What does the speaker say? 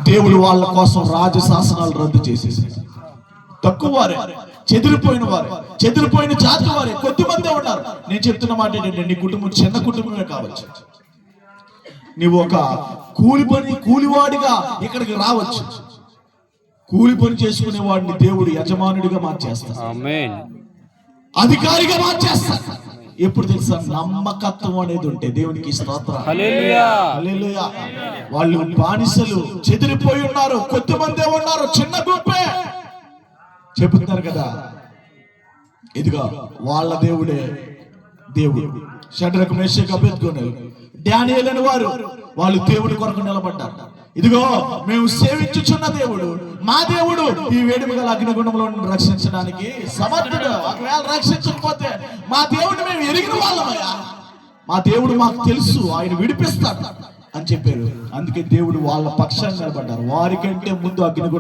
దేవుడు వాళ్ళ కోసం రాజశాసనాలు రద్దు చేసేసాడు. తక్కువ వారే, చెదిరిపోయిన జాతి వారే కొద్దిమందే ఉన్నారు. నేను చెప్తున్న మాట ఏంటంటే, నీ కుటుంబం చిన్న కుటుంబమే కావచ్చు, నీవు ఒక కూలివాడిగా ఇక్కడికి రావచ్చు. కూలి పని చేసుకునే వాడిని దేవుడు యజమానుడిగా మార్చేస్తాడు, అధికారిగా మార్చేస్తాడు. ఎప్పుడు తెలుసా? నమ్మకత్వం అనేది ఉంటే. దేవునికి స్తోత్రం. హల్లెలూయా. వాళ్ళు బానిసలు, చెదిరిపోయి ఉన్నారు, కొద్దిమందే ఉన్నారు, చిన్న గుంపే. చెబుతున్నారు కదా, ఇదిగా వాళ్ళ దేవుడే దేవుడు. షడ్రకు, మేషకు, అబేద్గోనీలు, దానియేలు అని వాళ్ళు దేవుడి కొరకు నిలబడ్డారు. ఇదిగో మేము సేవించుచున్న దేవుడు, మా దేవుడు ఈ వేడిమి గల అగ్నిగుండంలో రక్షించడానికి సమర్థుడు. ఒకవేళ రక్షించకపోతే మా దేవుడు మేము ఎరిగిన వాళ్ళమయ్యా, మా దేవుడు మాకు తెలుసు, ఆయన విడిపిస్తాడు అని చెప్పారు. అందుకే దేవుడు వాళ్ళ పక్షాన్ని నిలబడ్డారు. వారికంటే ముందు అగ్నిగుండం